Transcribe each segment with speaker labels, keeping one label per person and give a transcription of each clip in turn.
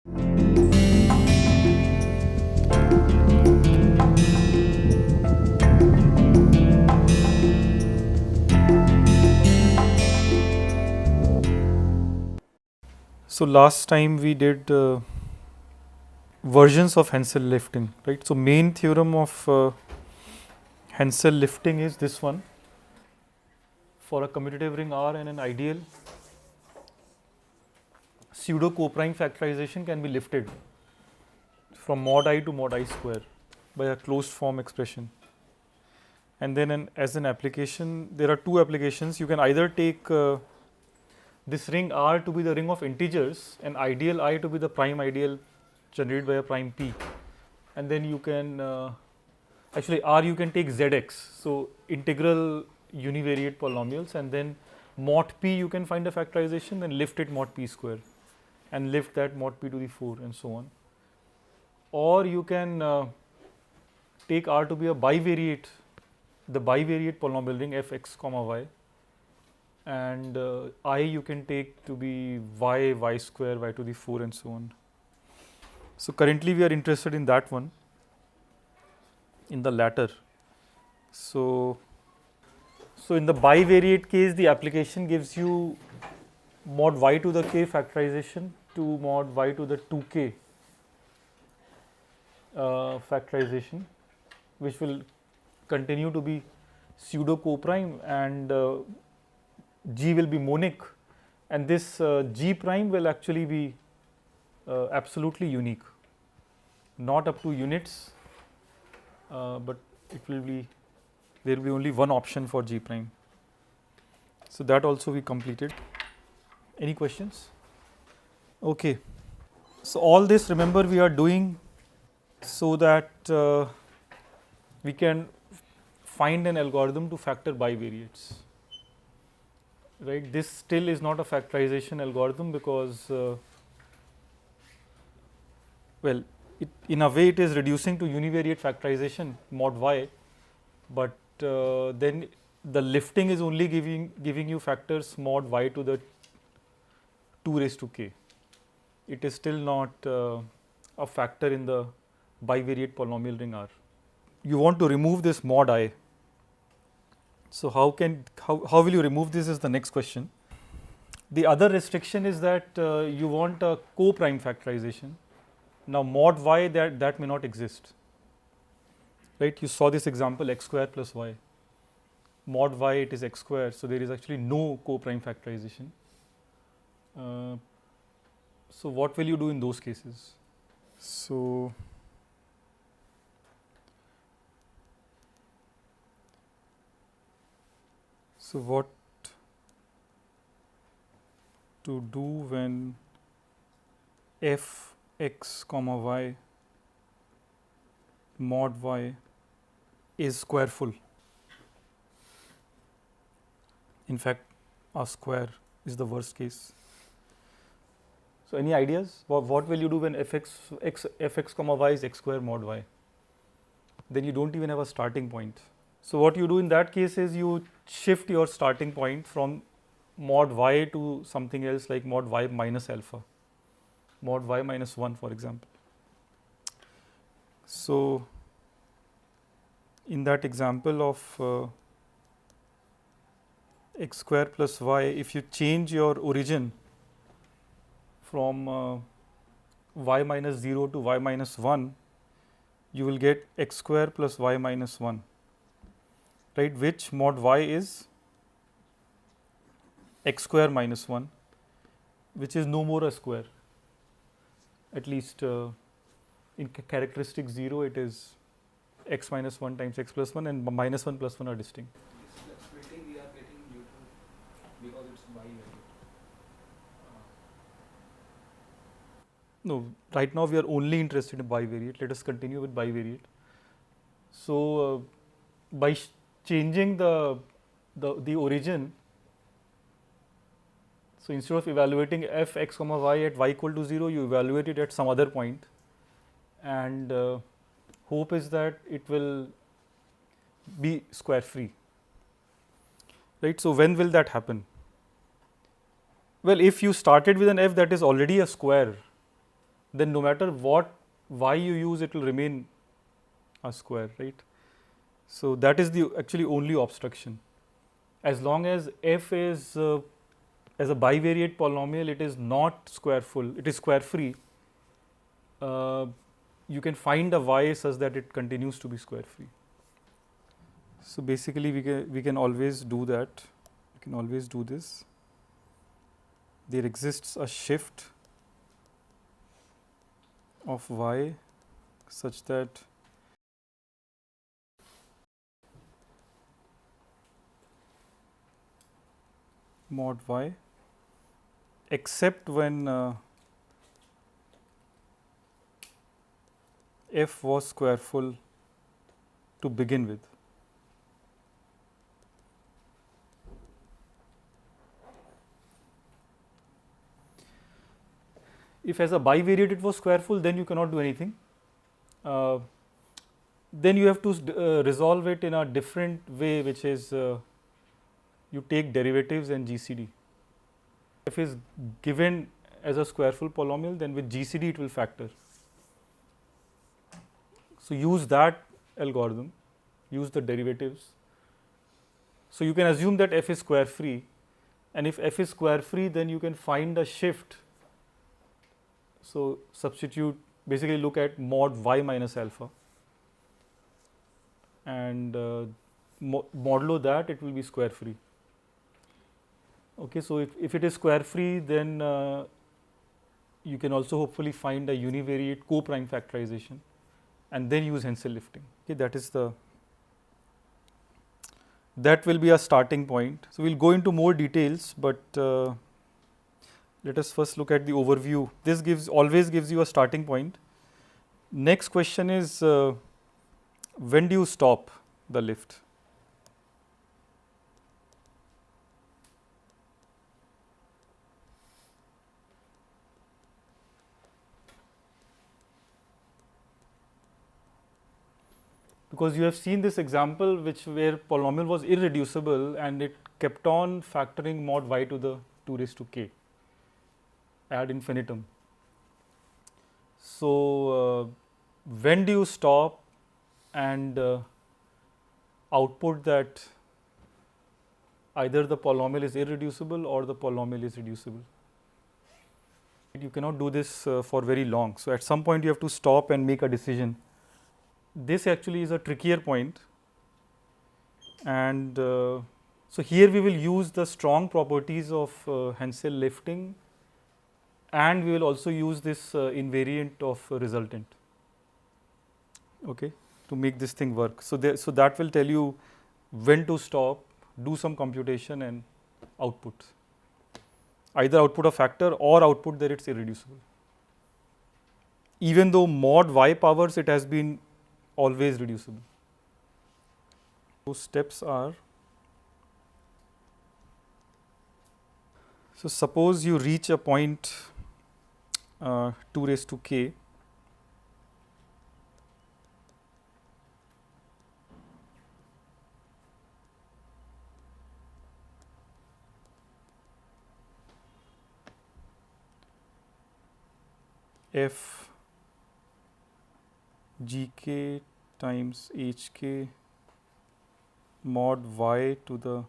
Speaker 1: So last time we did versions of Hensel lifting, right? So main theorem of Hensel lifting is this one. For a commutative ring R and an ideal, pseudo coprime factorization can be lifted from mod I to mod I square by a closed form expression. And then as an application, there are two applications. You can either take this ring R to be the ring of integers and ideal I to be the prime ideal generated by a prime P, and then you can actually R you can take ZX, so integral univariate polynomials, and then mod P you can find a factorization and lift it mod P square and lift that mod P to the 4 and so on. Or you can take R to be a bivariate, the bivariate polynomial ring fx comma y, and I you can take to be y square, y to the 4 and so on. So currently we are interested in that one, in the latter. So in the bivariate case, the application gives you mod y to the k factorization to mod y to the 2k factorization, which will continue to be pseudo coprime, and G will be monic, and this G prime will actually be absolutely unique, not up to units, but it will be, there will be only one option for G prime. So that also we completed. Any questions? Okay. So all this, remember, we are doing so that we can find an algorithm to factor bivariates. Right? This still is not a factorization algorithm because well, in a way it is reducing to univariate factorization mod y, but then the lifting is only giving you factors mod y to the 2 raised to k. It is still not a factor in the bivariate polynomial ring R. You want to remove this mod I. So how will you remove this is the next question. The other restriction is that you want a co-prime factorization. Now mod y, that may not exist, right? You saw this example x square plus y. Mod y it is x square, so there is actually no co-prime factorization. So what will you do in those cases? So what to do when f x comma y mod y is squareful? In fact, a square is the worst case. So any ideas? What will you do when fx comma y is x square mod y? Then you don't even have a starting point. So what you do in that case is you shift your starting point from mod y to something else like mod y minus alpha, mod y minus 1 for example. So in that example of x square plus y, if you change your origin from y minus 0 to y minus 1, you will get x square plus y minus 1, right, which mod y is x square minus 1, which is no more a square, at least in characteristic 0 it is x minus 1 times x plus 1, and minus 1 plus 1 are distinct.
Speaker 2: This splitting we are getting due to because it's bivariate.
Speaker 1: No, right now we are only interested in bivariate. Let us continue with bivariate. So by changing the origin, so instead of evaluating f x comma y at y equal to 0, you evaluate it at some other point, and hope is that it will be square free, right? So when will that happen? Well, if you started with an f that is already a square, then no matter what y you use, it will remain a square, right? So that is the actually only obstruction. As long as f is as a bivariate polynomial, it is not square full, it is square free. You can find a y such that it continues to be square free. So basically, we can always do that. We can always do this. There exists a shift of y such that mod y, except when f was square full to begin with. If as a bivariate it was square full, then you cannot do anything. Then you have to resolve it in a different way, which is you take derivatives and GCD. If is given as a square full polynomial, then with GCD it will factor. So use that algorithm, use the derivatives. So you can assume that f is square free, and if f is square free, then you can find a shift. So substitute, basically look at mod y minus alpha, and modulo that, it will be square free. Okay, so if it is square free, then you can also hopefully find a univariate co-prime factorization and then use Hensel lifting. Okay, that will be a starting point. So we'll go into more details, but let us first look at the overview. This always gives you a starting point. Next question is, when do you stop the lift? Because you have seen this example where polynomial was irreducible and it kept on factoring mod y to the 2 raised to k ad infinitum. So when do you stop and output that either the polynomial is irreducible or the polynomial is reducible? You cannot do this for very long. So at some point you have to stop and make a decision. This actually is a trickier point, and so here we will use the strong properties of Hensel lifting, and we will also use this invariant of resultant, okay, to make this thing work. So that will tell you when to stop, do some computation and output, either output a factor or output that it's irreducible. Even though mod y powers, it has been always reducible. Those steps are, so suppose you reach a point 2 raised to k, f gk times hk mod y to the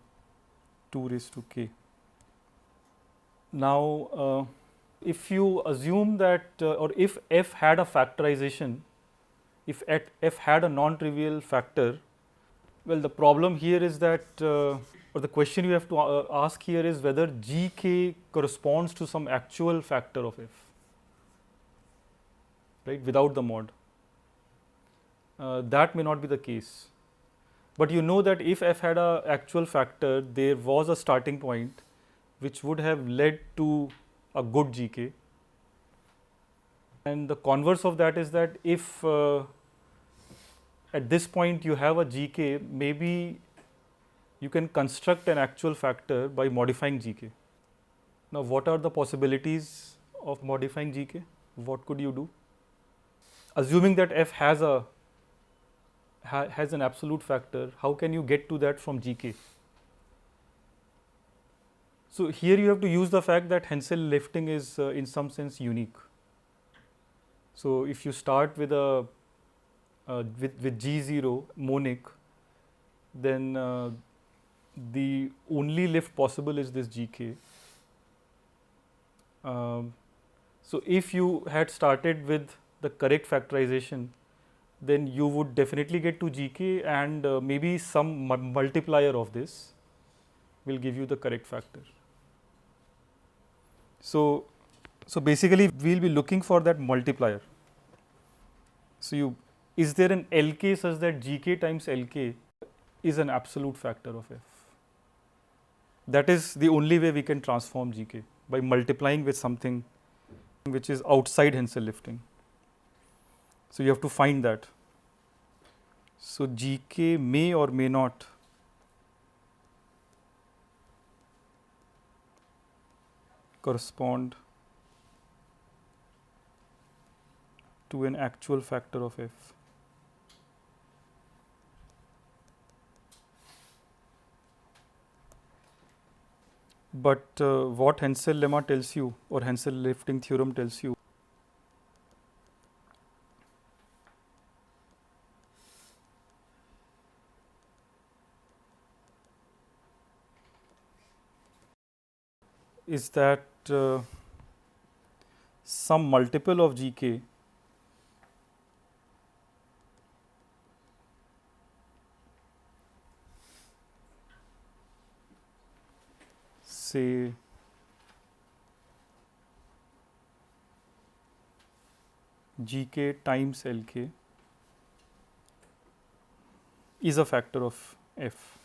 Speaker 1: 2 raised to k. Now if you assume that or if f had a factorization, if f had a non-trivial factor, well, the problem here is that or the question you have to ask here is whether gk corresponds to some actual factor of f, right, without the mod. That may not be the case, but you know that if f had a actual factor, there was a starting point which would have led to a good gk, and the converse of that is that if at this point you have a gk, maybe you can construct an actual factor by modifying gk. Now what are the possibilities of modifying gk? What could you do? Assuming that f has an absolute factor, how can you get to that from gk? So here you have to use the fact that Hensel lifting is in some sense unique. So if you start with a with G0 monic, then the only lift possible is this GK. So if you had started with the correct factorization, then you would definitely get to GK, and maybe some multiplier of this will give you the correct factor. So basically we will be looking for that multiplier. So is there an LK such that GK times LK is an absolute factor of F? That is the only way we can transform GK, by multiplying with something which is outside Hensel lifting. So you have to find that. So GK may or may not correspond to an actual factor of F. But what Hensel lemma tells you, or Hensel lifting theorem tells you, is that some multiple of GK say GK times LK is a factor of F.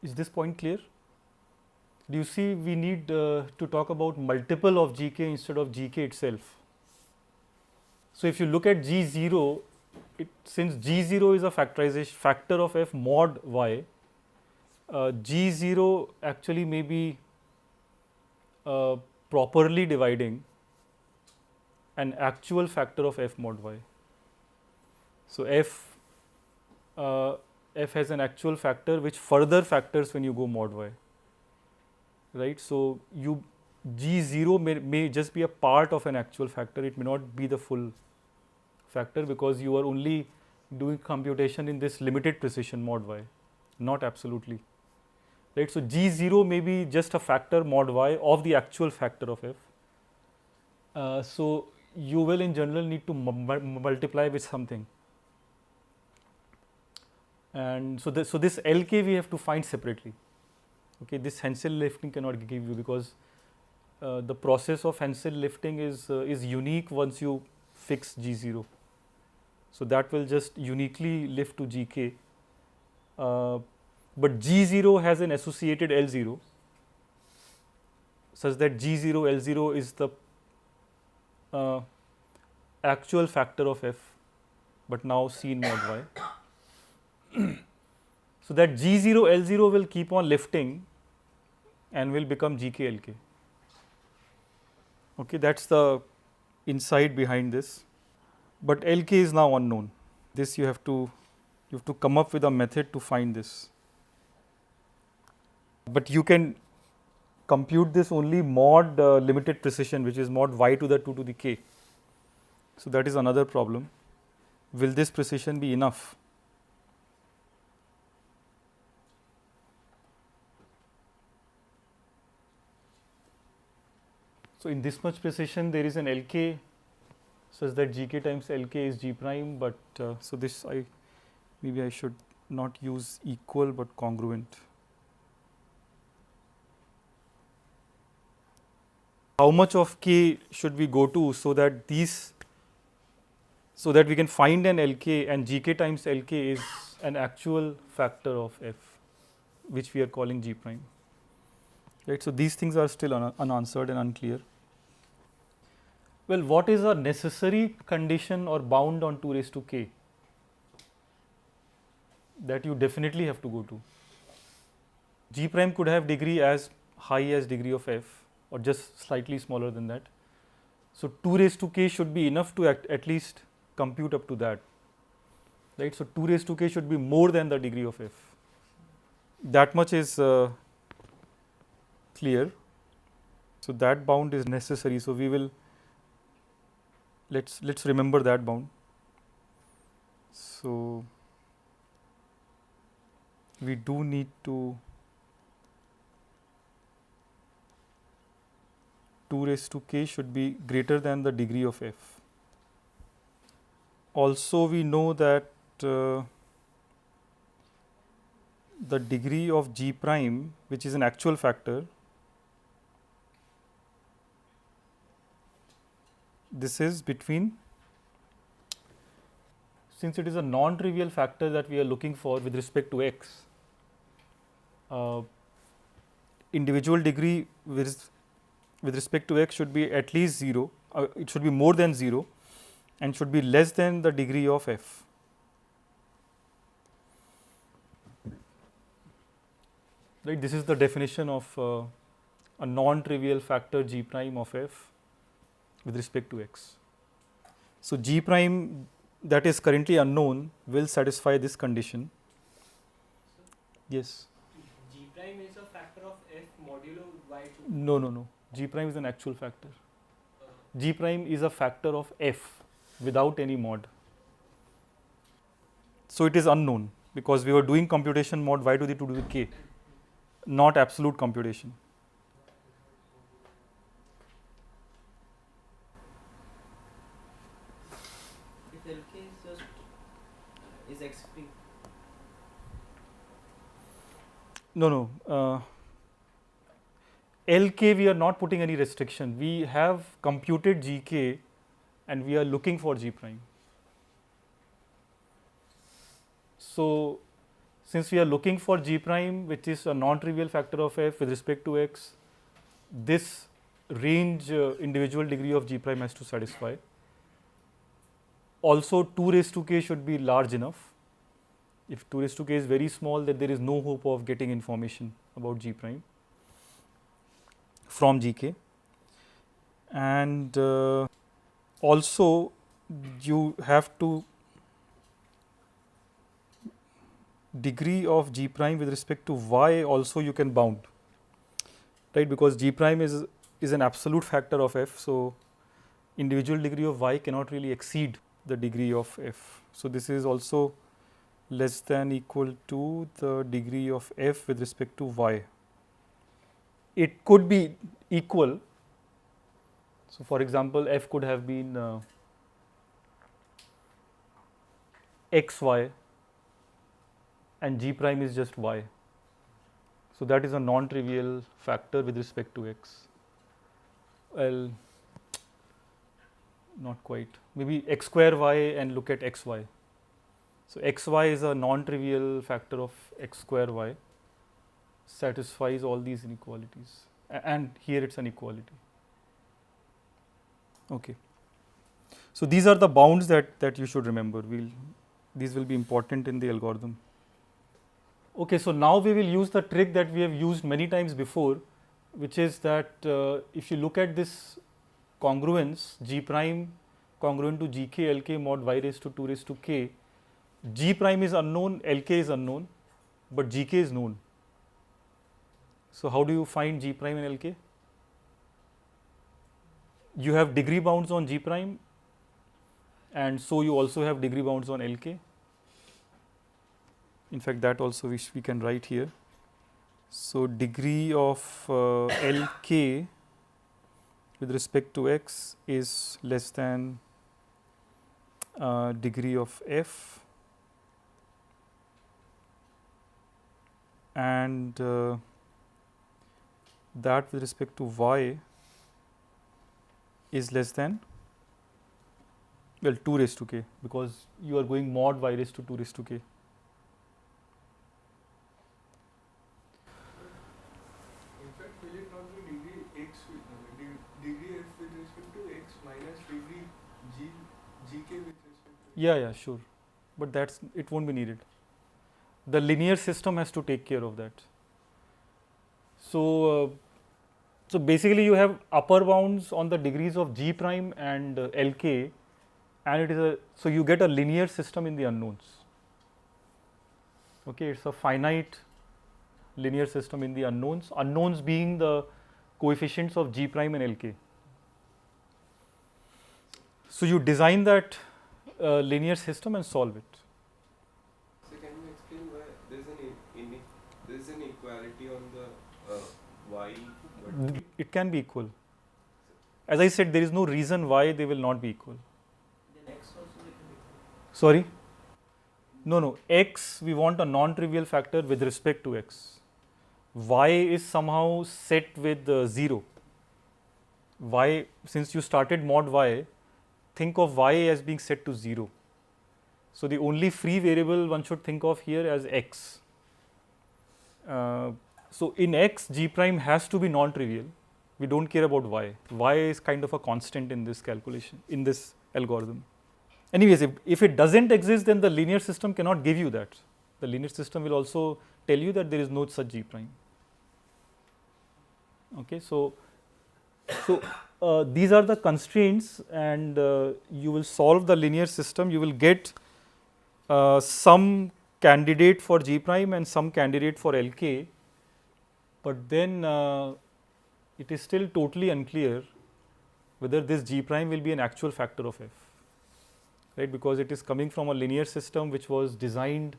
Speaker 1: Is this point clear? Do you see we need to talk about multiple of GK instead of GK itself? So if you look at G0, since G0 is a factor of F mod Y, G0 actually may be properly dividing an actual factor of F mod Y. So F has an actual factor which further factors when you go mod Y, right? So G0 may just be a part of an actual factor, it may not be the full factor, because you are only doing computation in this limited precision mod Y, not absolutely, right? So G0 may be just a factor mod Y of the actual factor of F. So you will in general need to multiply with something, and so this LK we have to find separately. Okay, this Hensel lifting cannot give you, because the process of Hensel lifting is unique once you fix G0. So that will just uniquely lift to GK, but G0 has an associated L0 such that G0 L0 is the actual factor of F, but now seen mod Y. So that G0 L0 will keep on lifting and will become GK LK. Okay, that's the insight behind this. But LK is now unknown. This you have to come up with a method to find this. But you can compute this only mod limited precision, which is mod Y to the 2 to the K. So that is another problem. Will this precision be enough? So in this much precision there is an LK such that GK times LK is G prime, but so this maybe I should not use equal but congruent. How much of K should we go to so that we can find an LK, and GK times LK is an actual factor of F, which we are calling G prime, right? So these things are still unanswered and unclear. Well, what is a necessary condition or bound on 2 raised to K that you definitely have to go to? G prime could have degree as high as degree of F, or just slightly smaller than that. So 2 raised to K should be enough to at least compute up to that, right? So 2 raised to K should be more than the degree of F. that much is clear. So that bound is necessary. So we will let's remember that bound. So we do need to 2 raised to k should be greater than the degree of f. Also we know that the degree of g prime, which is an actual factor, this is between, since it is a non-trivial factor that we are looking for with respect to x, individual degree with respect to x should be at least 0, it should be more than 0 and should be less than the degree of f. Right, this is the definition of a non-trivial factor g prime of f with respect to x. So g prime that is currently unknown will satisfy this condition. Yes.
Speaker 3: G prime is a factor of f modulo y2.
Speaker 1: No. G prime is an actual factor. G prime is a factor of f without any mod. So it is unknown because we were doing computation mod y to the 2 to the k, not absolute computation.
Speaker 3: If LK is just is x free.
Speaker 1: No. LK we are not putting any restriction. We have computed GK and we are looking for G prime. So since we are looking for G prime, which is a non-trivial factor of f with respect to x, this range individual degree of G prime has to satisfy. Also 2 raised to k should be large enough. If 2 raised to k is very small, then there is no hope of getting information about G prime from GK. And also you have to degree of G prime with respect to y also you can bound, right, because G prime is an absolute factor of f, so individual degree of y cannot really exceed the degree of f. So this is also less than equal to the degree of f with respect to y. It could be equal. So for example, f could have been xy and G prime is just y. So that is a non-trivial factor with respect to x. Well, not quite. Maybe x square y and look at xy. So xy is a non-trivial factor of x square y, satisfies all these inequalities, and here it's an equality. Okay. So these are the bounds that you should remember. These will be important in the algorithm. Okay, so now we will use the trick that we have used many times before, which is that if you look at this congruence G prime congruent to GK LK mod y raised to 2 raised to k, G prime is unknown, LK is unknown, but GK is known. So how do you find G prime and LK? You have degree bounds on G prime, and so you also have degree bounds on LK. In fact, that also we can write here. So degree of LK with respect to x is less than degree of f, and that with respect to y is less than, well, 2 raised to k, because you are going mod y raised to 2 raised to k.
Speaker 2: In fact, will it not be degree x degree f with respect to x minus degree gk with respect to?
Speaker 1: Yeah, sure, but it won't be needed. The linear system has to take care of that. So so basically you have upper bounds on the degrees of G prime and LK, and it is so you get a linear system in the unknowns. Okay, it's a finite linear system in the unknowns, unknowns being the coefficients of G prime and LK. So you design that linear system and solve it.
Speaker 4: So can you explain why there is an equality on the y? But
Speaker 1: It can be equal. As I said, there is no reason why they will not be equal.
Speaker 3: Then X also they can be.
Speaker 1: Sorry? No, x we want a non-trivial factor with respect to x. Y is somehow set with 0. Y, since you started mod y, think of y as being set to 0. So the only free variable one should think of here as x. So in x, G prime has to be non-trivial. We don't care about y. Y is kind of a constant in this calculation, in this algorithm. Anyways, if it doesn't exist, then the linear system cannot give you that. The linear system will also tell you that there is no such G prime. Okay, so these are the constraints, and you will solve the linear system. You will get some candidate for G prime and some candidate for LK, but then it is still totally unclear whether this G prime will be an actual factor of f, right? Because it is coming from a linear system which was designed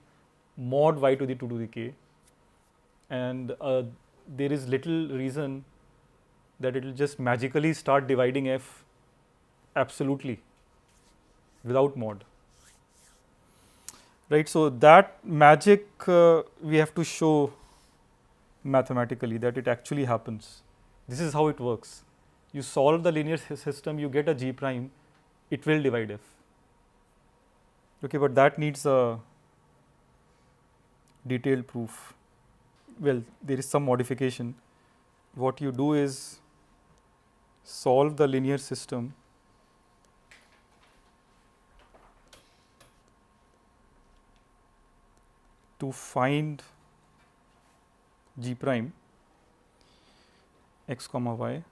Speaker 1: mod y to the 2 to the k, and there is little reason that it will just magically start dividing f absolutely without mod, right? So that magic we have to show mathematically that it actually happens. This is how it works. You solve the linear system, you get a G prime, it will divide f. Okay, but that needs a detailed proof. Well, there is some modification. What you do is solve the linear system to find G prime x comma y,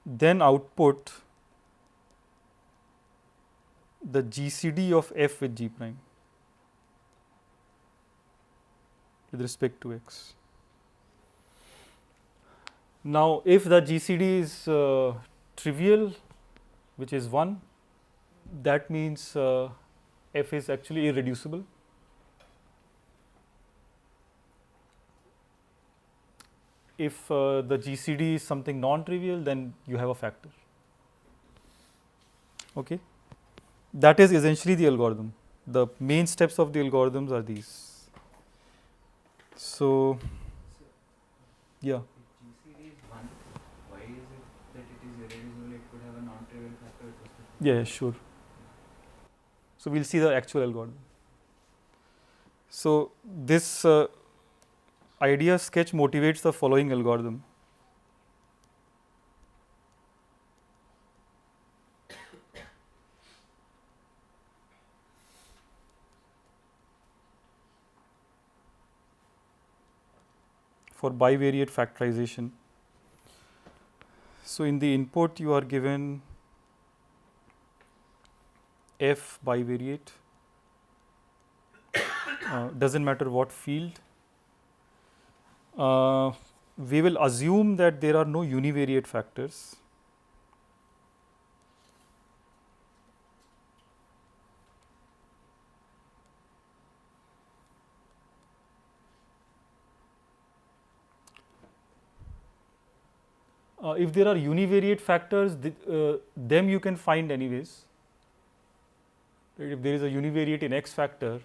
Speaker 1: then output the GCD of f with G prime with respect to x. Now, if the GCD is trivial, which is 1, that means f is actually irreducible. If the GCD is something non-trivial, then you have a factor. Okay, that is essentially the algorithm. The main steps of the algorithms are these. So, yeah.
Speaker 5: If GCD is 1, why is it that it is irreducible? It could have a non-trivial factor with respect to
Speaker 1: Yeah, sure. So we'll see the actual algorithm. So this idea sketch motivates the following algorithm. For bivariate factorization. So in the input you are given f bivariate, doesn't matter what field. We will assume that there are no univariate factors. If there are univariate factors, them you can find anyways. If there is a univariate in x factor,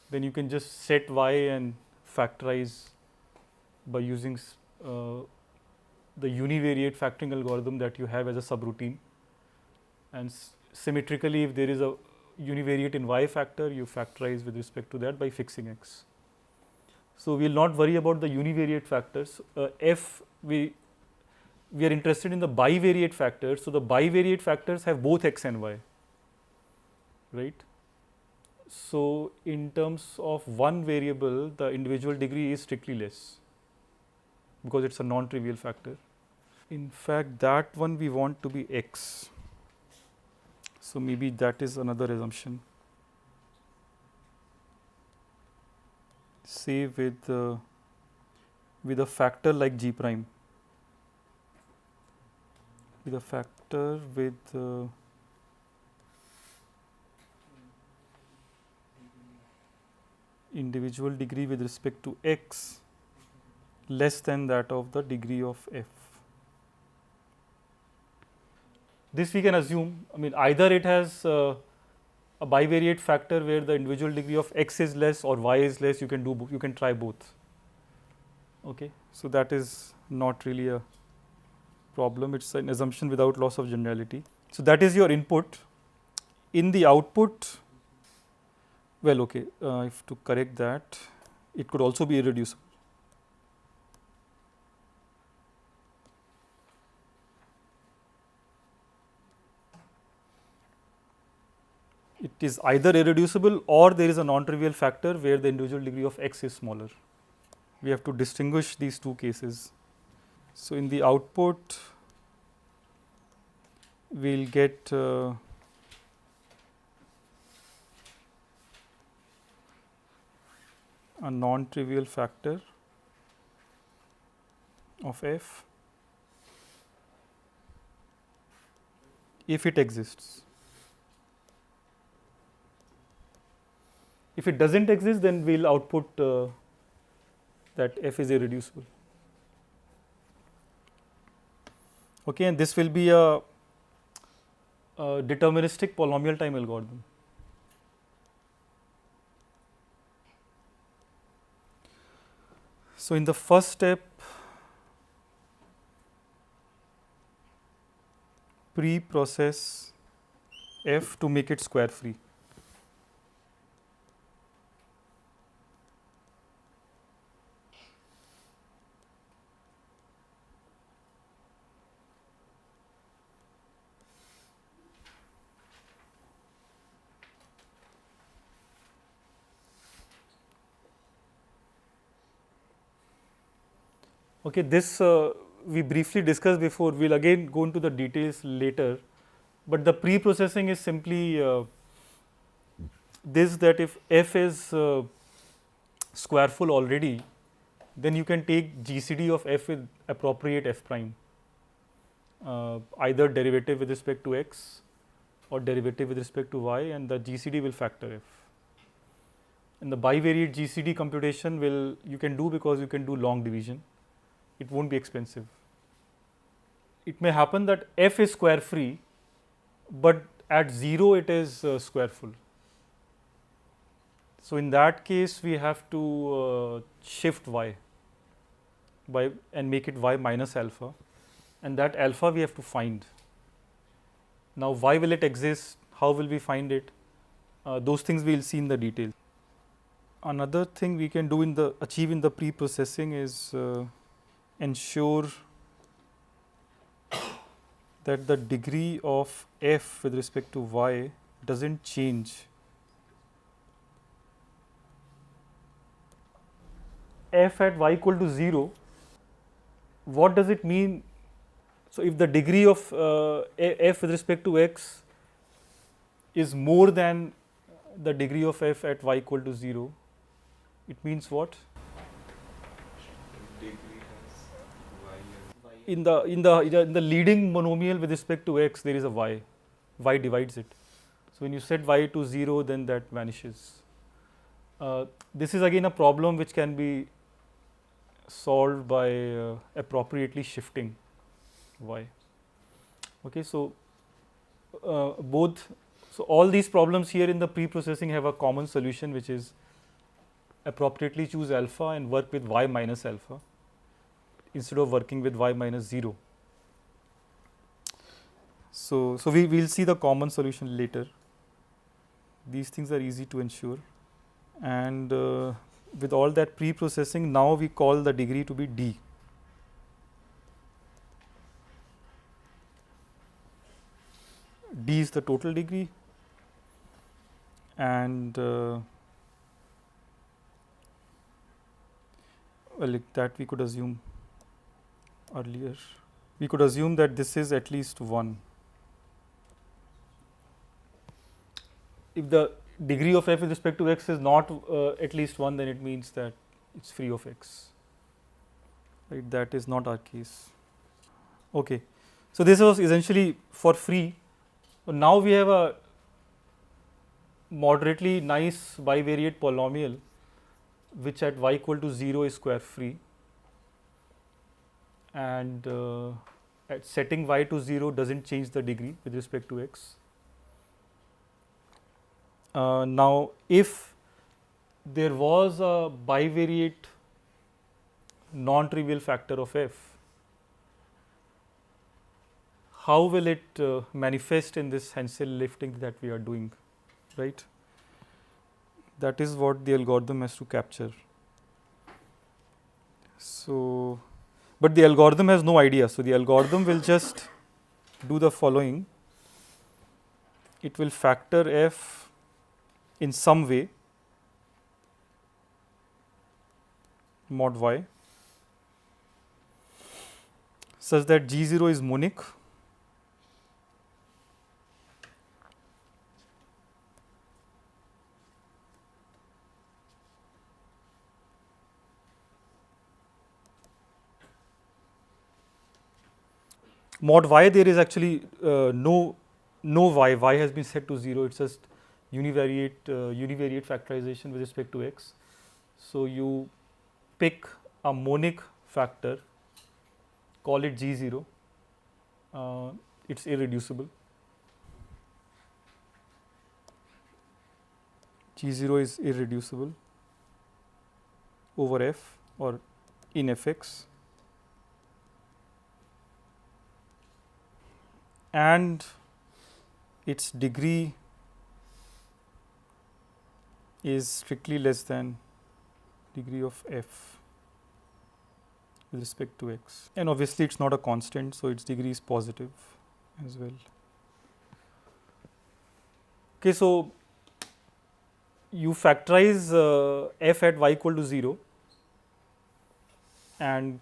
Speaker 1: then you can just set y and factorize by using the univariate factoring algorithm that you have as a subroutine. And symmetrically, if there is a univariate in y factor, you factorize with respect to that by fixing x. So we will not worry about the univariate factors. F we are interested in the bivariate factors. So the bivariate factors have both x and y, right? So in terms of one variable, the individual degree is strictly less because it's a non-trivial factor. In fact, that one we want to be x. So maybe that is another assumption. say with a factor like G prime, with a factor with individual degree with respect to x less than that of the degree of f. This we can assume, I mean, either it has a bivariate factor where the individual degree of x is less or y is less. You can do you can try both. Okay, so that is not really a problem. It's an assumption without loss of generality. So that is your input. In the output, well, okay, if to correct that, it could also be irreducible. It is either irreducible or there is a non-trivial factor where the individual degree of x is smaller. We have to distinguish these two cases. So in the output, we will get a non-trivial factor of f if it exists. If it does not exist, then we will output that f is irreducible. Okay, and this will be a deterministic polynomial time algorithm. So in the first step, pre-process f to make it square free. Okay, this we briefly discussed before. We will again go into the details later, but the pre-processing is simply this, that if f is square full already, then you can take GCD of f with appropriate f prime, either derivative with respect to x or derivative with respect to y, and the GCD will factor f. And the bivariate GCD computation will you can do because you can do long division. It won't be expensive. It may happen that f is square free, but at 0 it is square full. So in that case, we have to shift y by and make it y minus alpha, and that alpha we have to find. Now, why will it exist? How will we find it? Those things we will see in the detail. Another thing we can do in the achieve in the pre-processing is ensure that the degree of f with respect to y does not change f at y equal to 0. What does it mean? So, if the degree of f with respect to x is more than the degree of f at y equal to 0, it means what? In the leading monomial with respect to x, there is a y divides it. So when you set y to 0, then that vanishes. This is again a problem which can be solved by appropriately shifting y. Okay, so all these problems here in the pre-processing have a common solution, which is appropriately choose alpha and work with y minus alpha instead of working with y minus 0. So we will see the common solution later. These things are easy to ensure, and with all that pre-processing, now we call the degree to be d. D is the total degree, and well, that we could assume earlier. We could assume that this is at least 1. If the degree of f with respect to x is not at least 1, then it means that it's free of x. Right, that is not our case. Okay, so this was essentially for free. Now we have a moderately nice bivariate polynomial which at y equal to 0 is square free, and at setting y to 0 doesn't change the degree with respect to x. Now if there was a bivariate non-trivial factor of f, how will it manifest in this Hensel lifting that we are doing, right? That is what the algorithm has to capture. So, but the algorithm has no idea. So, the algorithm will just do the following. It will factor f in some way mod y such that G0 is monic mod y. There is actually no y has been set to 0, it's just univariate factorization with respect to x. So, you pick a monic factor, call it G0, it's irreducible. G0 is irreducible over f or in fx, and its degree is strictly less than degree of f with respect to x, and obviously it is not a constant, so its degree is positive as well. Okay, so you factorize f at y equal to 0 and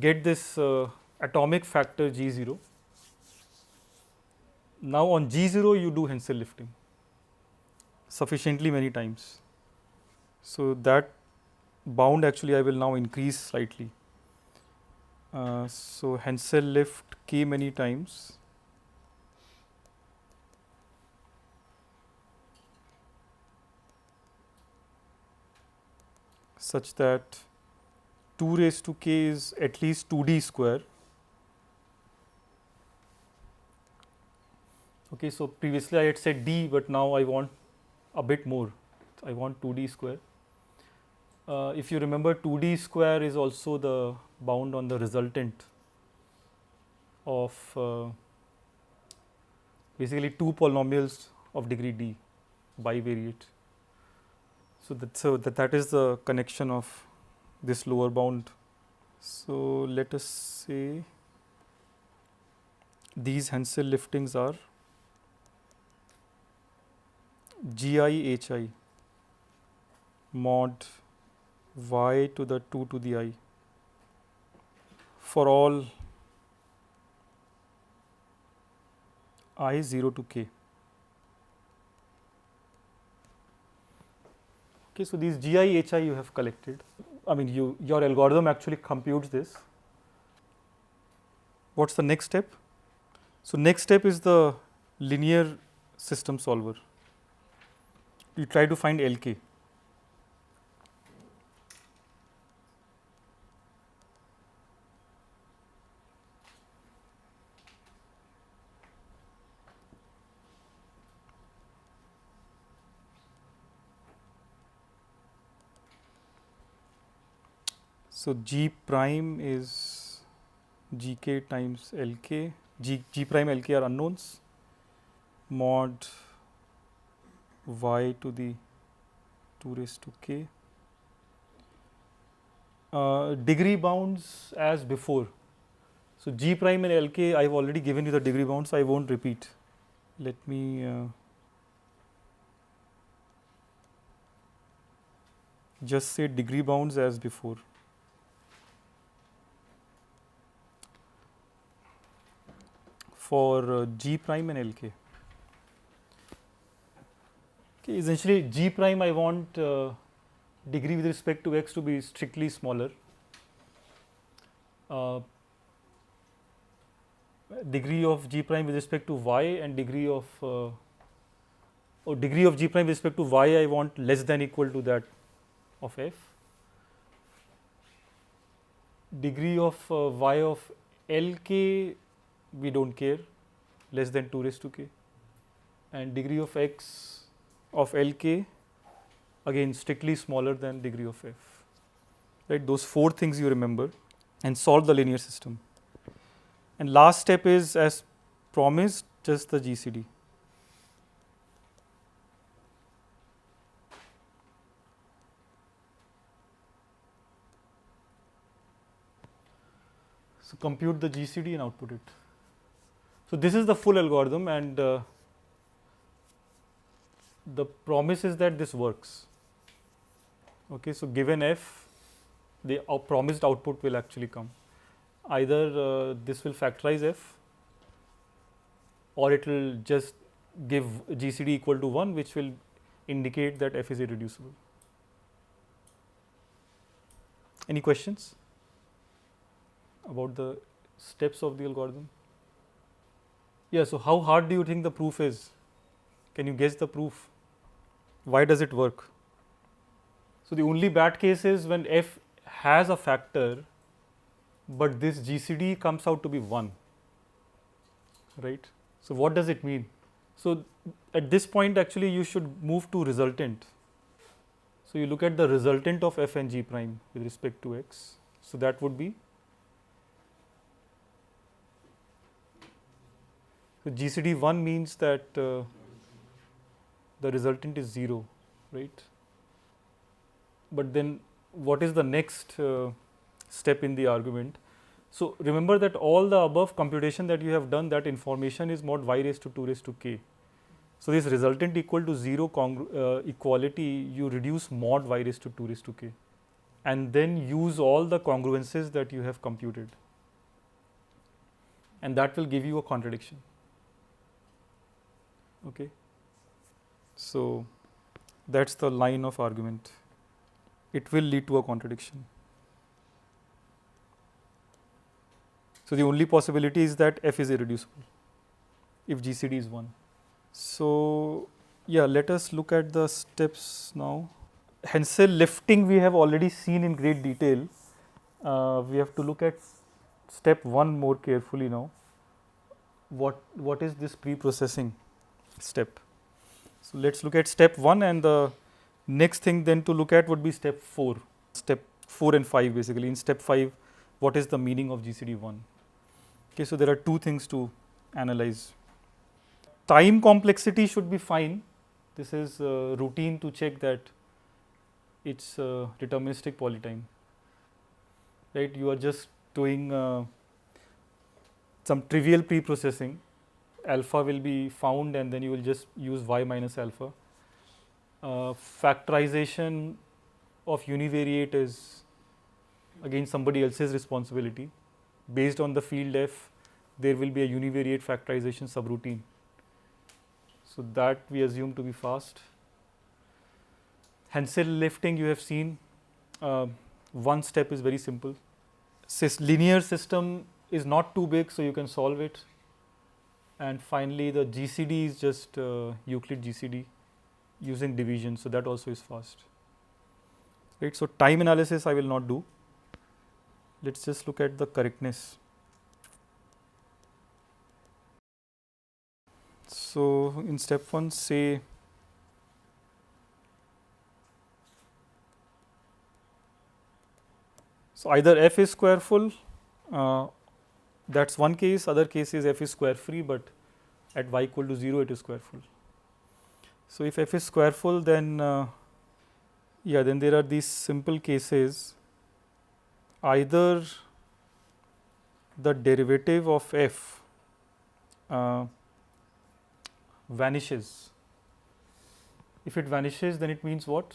Speaker 1: get this atomic factor G0. Now on G0 you do Hensel lifting sufficiently many times. So that bound actually I will now increase slightly. So Hensel lift k many times such that 2 raised to k is at least 2d square. Okay, so previously I had said d, but now I want a bit more. I want 2d square. If you remember, 2d square is also the bound on the resultant of basically two polynomials of degree d bivariate. So that is the connection of this lower bound. So let us say these Hensel liftings are gi hi mod y to the 2 to the I for all I 0 to k. Okay, so these gi hi you have collected. I mean, your algorithm actually computes this. What's the next step? So next step is the linear system solver. You try to find Lk. So G prime is Gk times Lk. G prime Lk are unknowns. Mod y to the 2 raised to k. Degree bounds as before. So G prime and Lk, I have already given you the degree bounds, so I won't repeat. Let me just say degree bounds as before. For G prime and Lk. Okay, essentially G prime I want degree with respect to x to be strictly smaller. Degree of G prime with respect to y and degree of or degree of G prime with respect to y I want less than equal to that of f. Degree of y of Lk we don't care, less than 2 raised to k, and degree of x of Lk again strictly smaller than degree of f. Right, those 4 things you remember and solve the linear system. And last step is, as promised, just the GCD. So compute the GCD and output it. So this is the full algorithm, and the promise is that this works. Okay, so given f, the promised output will actually come. Either this will factorize f, or it will just give GCD equal to 1, which will indicate that f is irreducible. Any questions about the steps of the algorithm? Yeah, so how hard do you think the proof is? Can you guess the proof? Why does it work? So the only bad case is when f has a factor, but this GCD comes out to be 1, right? So what does it mean? So at this point actually you should move to resultant. So you look at the resultant of f and g prime with respect to x. So that would be, so GCD 1 means that the resultant is 0, right? But then what is the next step in the argument? So remember that all the above computation that you have done, that information is mod y raised to 2 raised to k. So this resultant equal to 0 equality, you reduce mod y raised to 2 raised to k, and then use all the congruences that you have computed, and that will give you a contradiction. Okay, so that's the line of argument. It will lead to a contradiction. So the only possibility is that f is irreducible if GCD is 1. So yeah, let us look at the steps now. Hensel lifting we have already seen in great detail. We have to look at step 1 more carefully now. What is this pre-processing step? So let's look at step 1, and the next thing then to look at would be step 4. Step 4 and 5 basically. In step 5, what is the meaning of GCD 1? Okay, so there are 2 things to analyze. Time complexity should be fine. This is routine to check that it's deterministic polytime, right? You are just doing some trivial pre-processing. Alpha will be found, and then you will just use y minus alpha. Factorization of univariate is again somebody else's responsibility. Based on the field f, there will be a univariate factorization subroutine. So that we assume to be fast. Hensel lifting you have seen. One step is very simple. Linear system is not too big, so you can solve it. And finally, the GCD is just Euclid GCD using division, so that also is fast. Right. So time analysis I will not do. Let's just look at the correctness. So in step 1, say so either f is square full, that's one case. Other case is f is square free, but at y equal to 0 it is square full. So if f is square full, then then there are these simple cases. Either the derivative of f vanishes. If it vanishes, then it means what?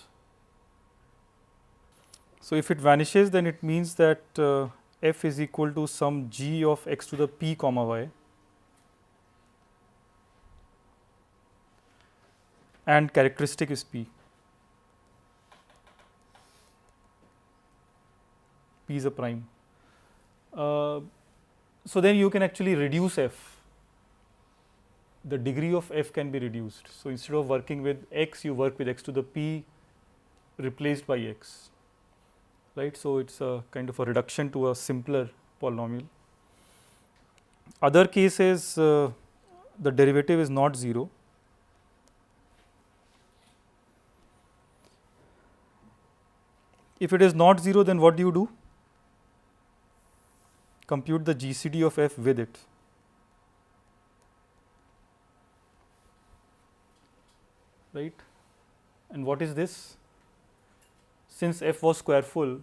Speaker 1: So if it vanishes, then it means that f is equal to some g of x to the p comma y. and characteristic is P. P is a prime. So then you can actually reduce F. The degree of F can be reduced. So instead of working with x, you work with x to the P replaced by x, right? So it's a kind of a reduction to a simpler polynomial. Other cases, the derivative is not 0. If it is not 0, then what do you do? Compute the GCD of F with it. Right? And what is this? Since F was square full,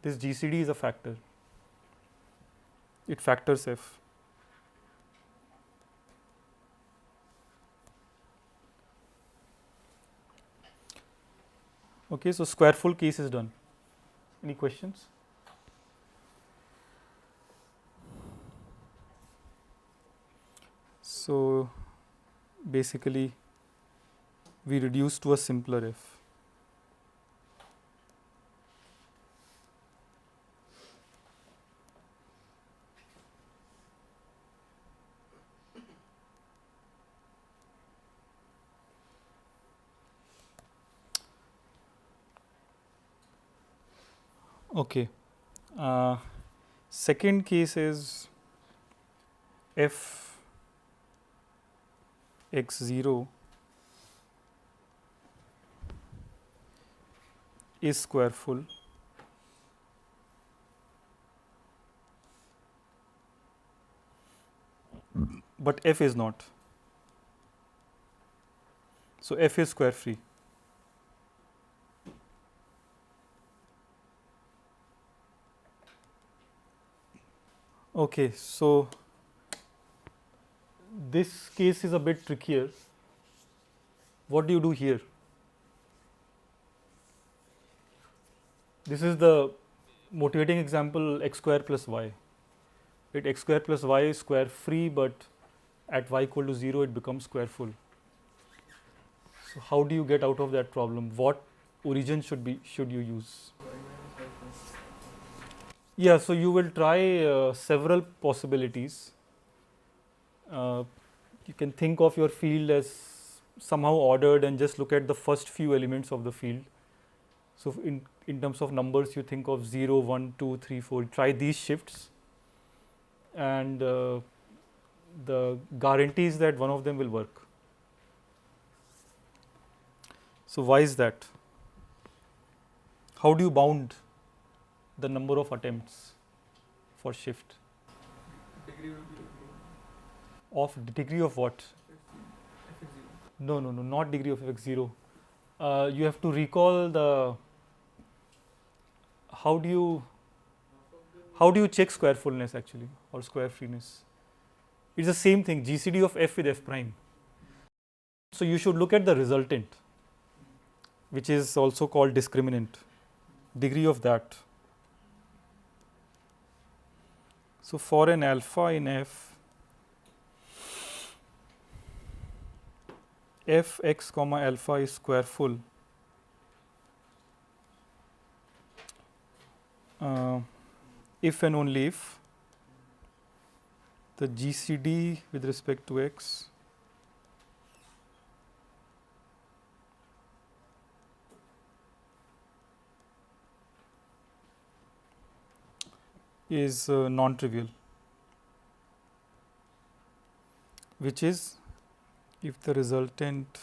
Speaker 1: this GCD is a factor. It factors F. Okay, so square full case is done. Any questions? So basically we reduce to a simpler F. Okay. Second case is F x0 is square full. But F is not. So F is square free. Okay, so this case is a bit trickier. What do you do here? This is the motivating example x square plus y. Right? X square plus y is square free, but at y equal to 0 it becomes square full. So how do you get out of that problem? What origin should you use? Yeah, so you will try several possibilities. You can think of your field as somehow ordered and just look at the first few elements of the field. So in terms of numbers, you think of 0, 1, 2, 3, 4. Try these shifts, and the guarantee is that one of them will work. So why is that? How do you bound the number of attempts for shift?
Speaker 2: Degree will be
Speaker 1: Of degree of what?
Speaker 2: f is 0.
Speaker 1: No, not degree of x0. You have to recall the how do you check square fullness actually, or square freeness? It's the same thing, GCD of f with f prime. So you should look at the resultant, which is also called discriminant, degree of that. So for an alpha in f x comma alpha is square full, if and only if the GCD with respect to x is non-trivial, which is if the resultant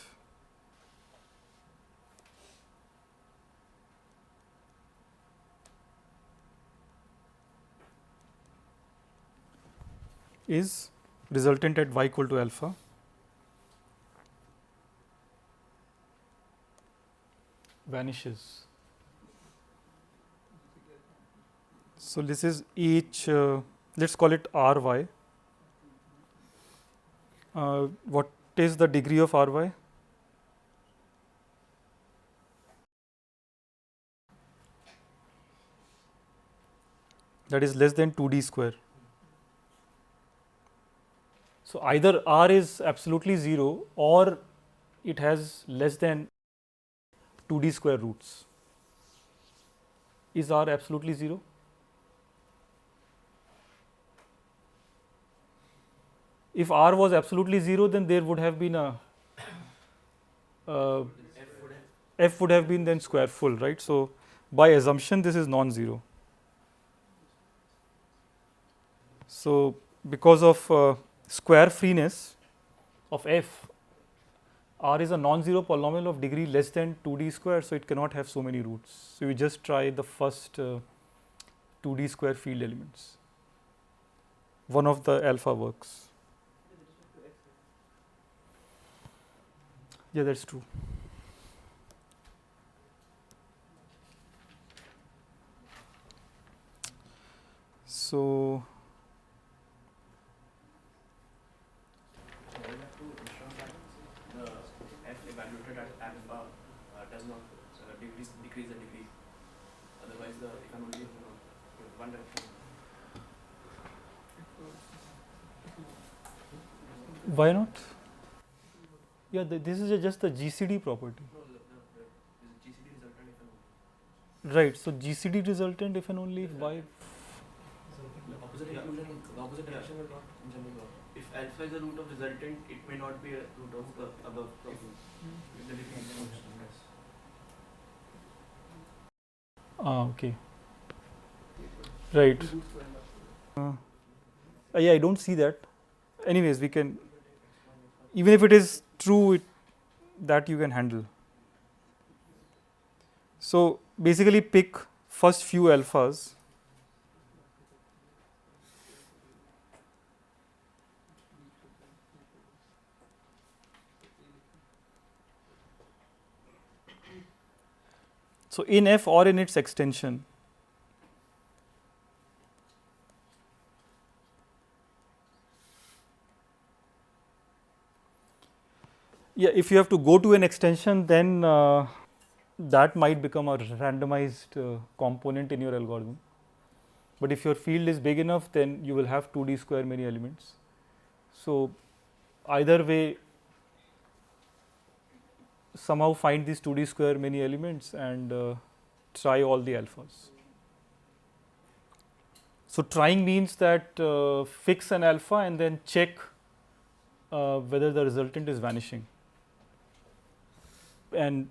Speaker 1: is resultant at y equal to alpha vanishes. So this is each, let's call it Ry. What is the degree of Ry? That is less than 2d square. So either R is absolutely 0 or it has less than 2d square roots. Is R absolutely 0? If R was absolutely 0, then there would have been a f would have been then square full, right? So by assumption this is non-zero. So because of square freeness of f, R is a non-zero polynomial of degree less than 2d square, so it cannot have so many roots. So you just try the first 2d square field elements. One of the alpha works. Yeah, that's true. So
Speaker 6: So we have to ensure that the f evaluated at alpha does not decrease the degree. Otherwise, the if I'm only one direction.
Speaker 1: why not? Yeah, this is just the GCD property.
Speaker 6: No, the GCD resultant if and only.
Speaker 1: Right. So GCD resultant if and only if y.
Speaker 6: The opposite inclusion, the opposite direction will not in general work. If alpha is the root of resultant, it may not be a root of the above problem. If the degree is less.
Speaker 1: Okay. Right. Yeah, I don't see that. Anyways, we can, even if it is true, that you can handle. So basically pick first few alphas. So in F or in its extension, yeah, if you have to go to an extension, then that might become a randomized component in your algorithm. But if your field is big enough, then you will have 2d square many elements. So either way, somehow find these 2d square many elements and try all the alphas. So trying means that fix an alpha and then check whether the resultant is vanishing, and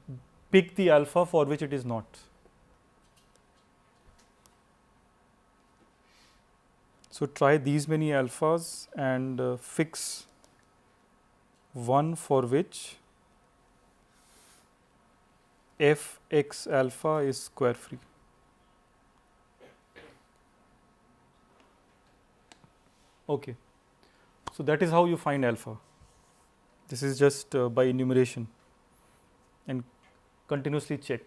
Speaker 1: pick the alpha for which it is not. So try these many alphas and fix one for which f x alpha is square free. Okay. So that is how you find alpha. This is just by enumeration and continuously check.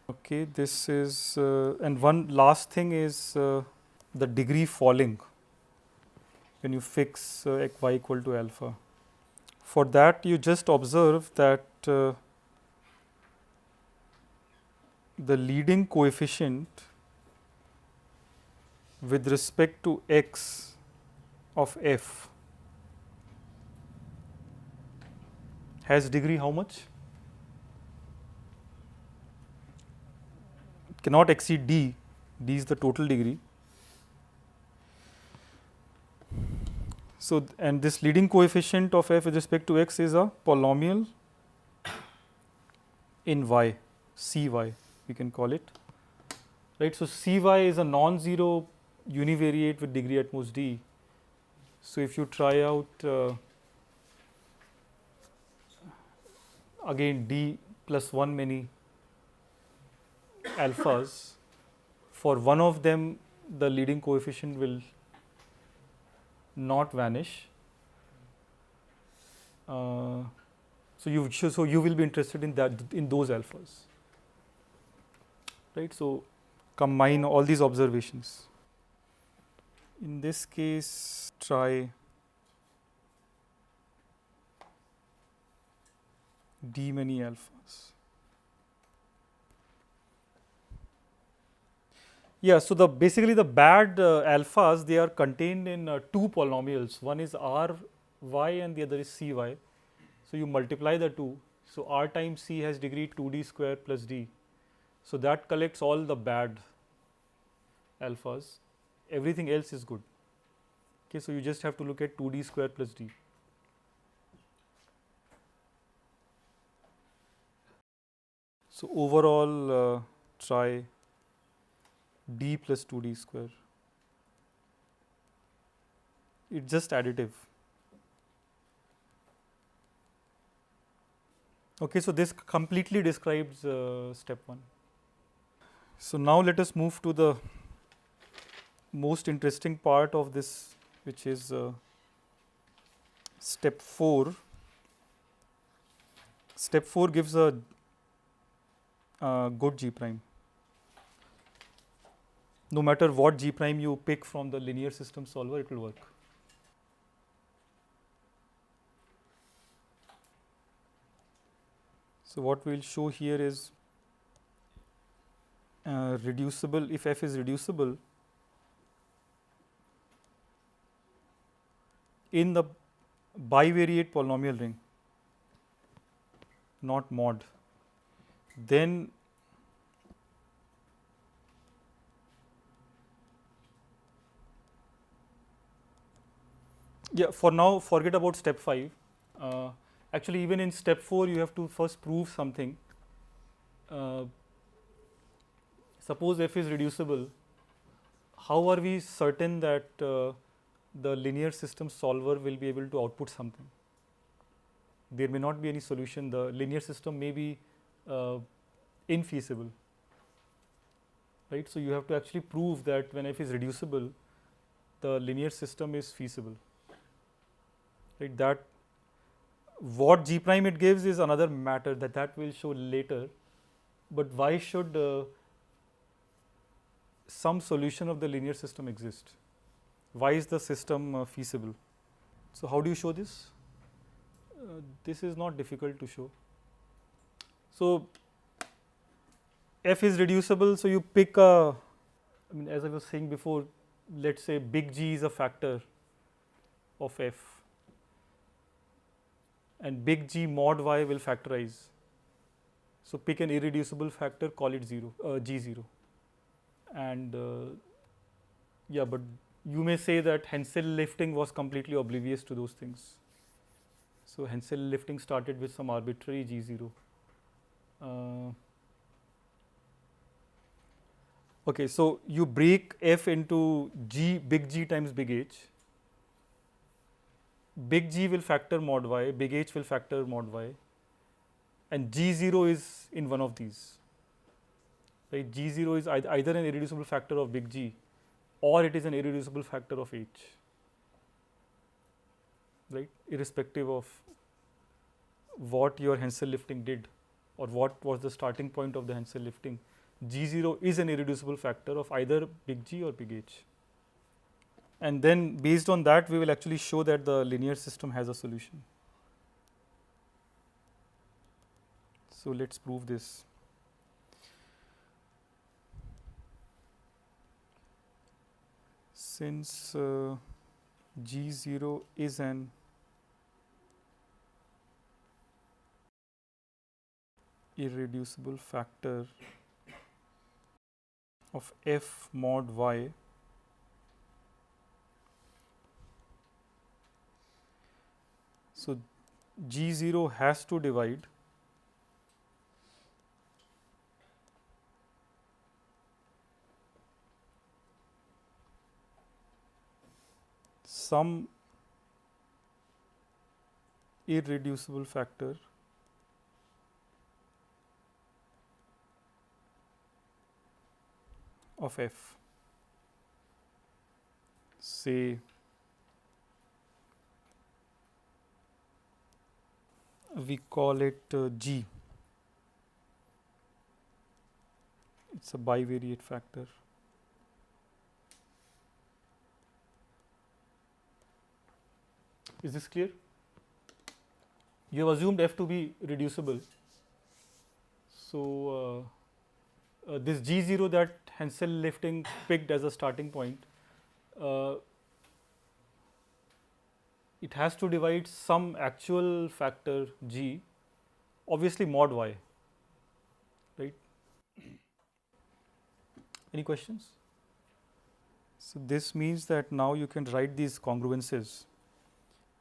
Speaker 1: Okay, this is and one last thing is the degree falling when you fix y equal to alpha. For that you just observe that the leading coefficient with respect to x of f has degree how much? It cannot exceed d. D is the total degree. So, and this leading coefficient of f with respect to x is a polynomial in y, cy we can call it, right. So cy is a non-zero univariate with degree at most d. So if you try out again d plus 1 many alphas, for one of them the leading coefficient will not vanish. So you will be interested in that, in those alphas, right. So combine all these observations. In this case, try d many alphas. Yeah, so basically the bad alphas, they are contained in two polynomials. One is r y and the other is cy. So you multiply the two. So R times C has degree 2D square plus D. So that collects all the bad alphas. Everything else is good. Okay, so you just have to look at 2D square plus D. So overall, try D plus 2D square. It's just additive. Okay, so this completely describes step 1. So now let us move to the most interesting part of this, which is step 4. Step 4 gives a good G prime. No matter what G prime you pick from the linear system solver, it will work. So what we will show here is reducible. If f is reducible in the bivariate polynomial ring, not mod, then yeah, for now forget about step 5. Actually, even in step 4 you have to first prove something. Suppose f is reducible, how are we certain that the linear system solver will be able to output something? There may not be any solution. The linear system may be infeasible, right? So you have to actually prove that when f is reducible, the linear system is feasible, right? That what G prime it gives is another matter that we'll show later. But why should some solution of the linear system exist? Why is the system feasible? So how do you show this? This is not difficult to show. So f is reducible, so you pick a, I mean, as I was saying before, let's say big G is a factor of f, and big G mod y will factorize. So pick an irreducible factor, call it G0, and yeah, but you may say that Hensel lifting was completely oblivious to those things. So Hensel lifting started with some arbitrary G0. Okay, so you break f into G, big G times big H. Big G will factor mod y, big H will factor mod y, and G0 is in one of these. Right? G0 is either an irreducible factor of big G, or it is an irreducible factor of H, right? Irrespective of what your Hensel lifting did, or what was the starting point of the Hensel lifting, G0 is an irreducible factor of either big G or big H. And then based on that, we will actually show that the linear system has a solution. So let's prove this. Since G0 is an irreducible factor of f mod y, so G0 has to divide some irreducible factor of f. Say we call it G. It's a bivariate factor. Is this clear? You have assumed f to be reducible. So this G0 that Hensel lifting picked as a starting point, it has to divide some actual factor G obviously mod y, right? Any questions? So this means that now you can write these congruences.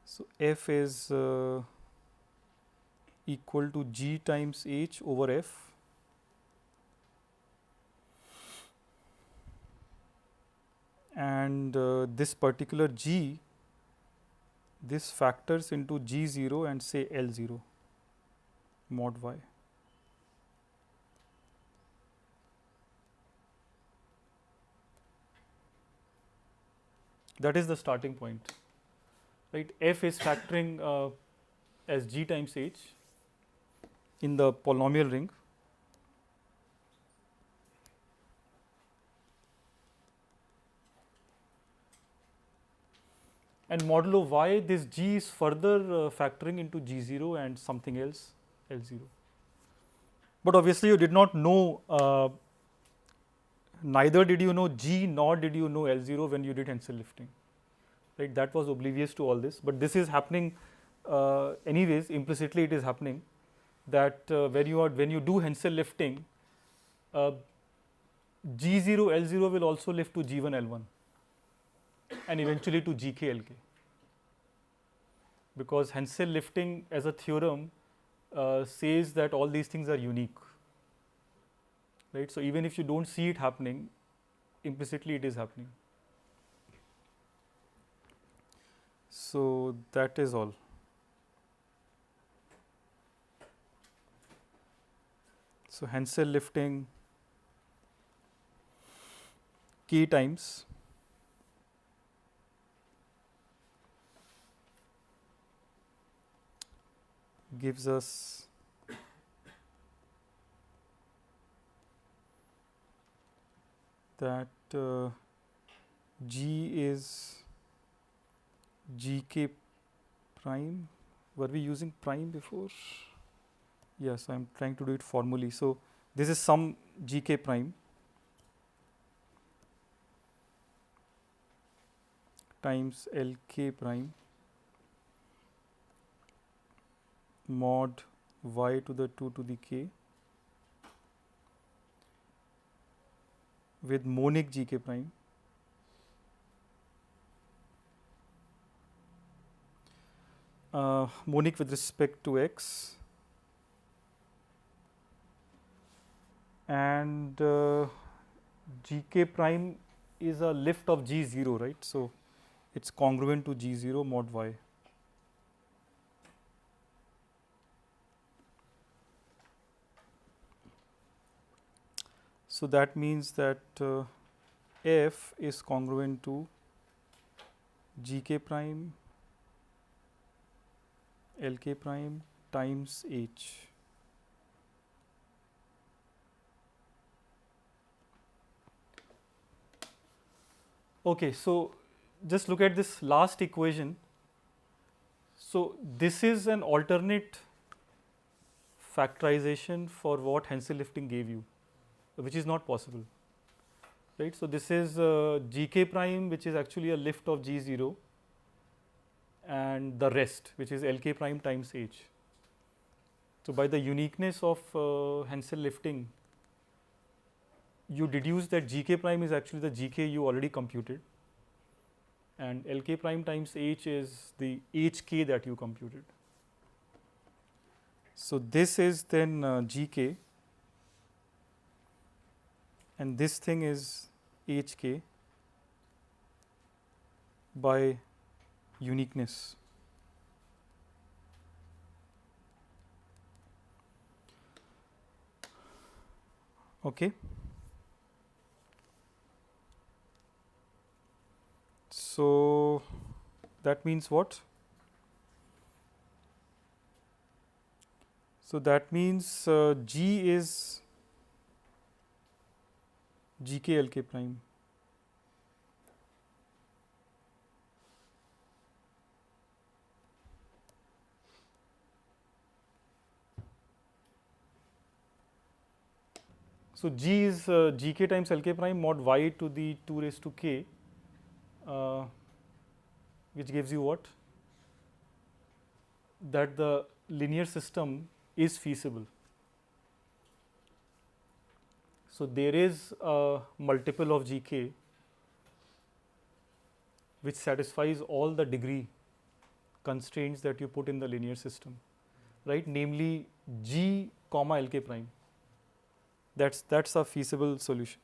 Speaker 1: So f is equal to g times h over f, and this particular g, this factors into g0 and say L0 mod y. That is the starting point, right? F is factoring as g times h in the polynomial ring, and modulo y, this g is further factoring into g0 and something else L0. But obviously you did not know, neither did you know g nor did you know L0 when you did Hensel lifting, right? That was oblivious to all this, but this is happening anyways, implicitly it is happening that when you do Hensel lifting, g0 L0 will also lift to g1 L1 and eventually to gk lk, because Hensel lifting as a theorem says that all these things are unique, right? So even if you don't see it happening, implicitly it is happening. So that is all. So Hensel lifting k times gives us that G is gk prime. Were we using prime before? Yes, I am trying to do it formally. So this is some gk prime times lk prime mod y to the 2 to the k with monic gk prime monic with respect to x, and gk prime is a lift of g0, right? So it's congruent to g0 mod y. So that means that f is congruent to gk prime lk prime times h. Okay, so just look at this last equation. So this is an alternate factorization for what Hensel lifting gave you, which is not possible, right? So this is gk prime, which is actually a lift of g0, and the rest, which is lk prime times h. So by the uniqueness of Hensel lifting, you deduce that gk prime is actually the gk you already computed, and lk prime times h is the hk that you computed. So this is then gk, and this thing is hk by uniqueness. Okay. So that means what? So that means G is gk lk prime. So G is gk times lk prime mod y to the 2 raised to k, which gives you what? That the linear system is feasible. So there is a multiple of GK which satisfies all the degree constraints that you put in the linear system, right? Namely G comma LK prime. That's a feasible solution.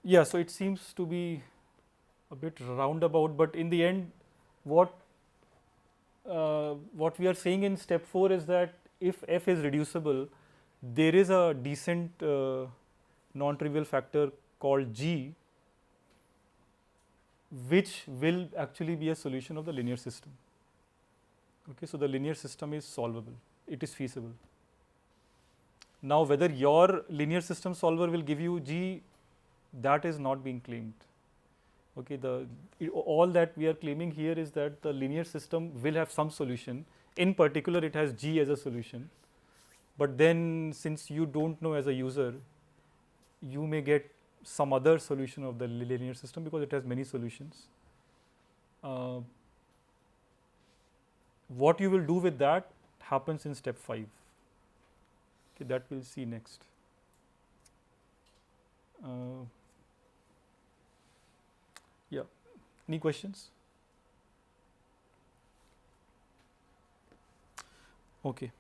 Speaker 1: Yeah, so it seems to be a bit roundabout, but in the end, what we are saying in step 4 is that if f is reducible, there is a decent non-trivial factor called G, which will actually be a solution of the linear system. Okay, so the linear system is solvable, it is feasible. Now, whether your linear system solver will give you G, that is not being claimed. Okay, all that we are claiming here is that the linear system will have some solution. In particular, it has G as a solution. But then, since you don't know as a user, you may get some other solution of the linear system because it has many solutions. What you will do with that happens in step 5. Okay, that we'll see next. Yeah, any questions? Okay.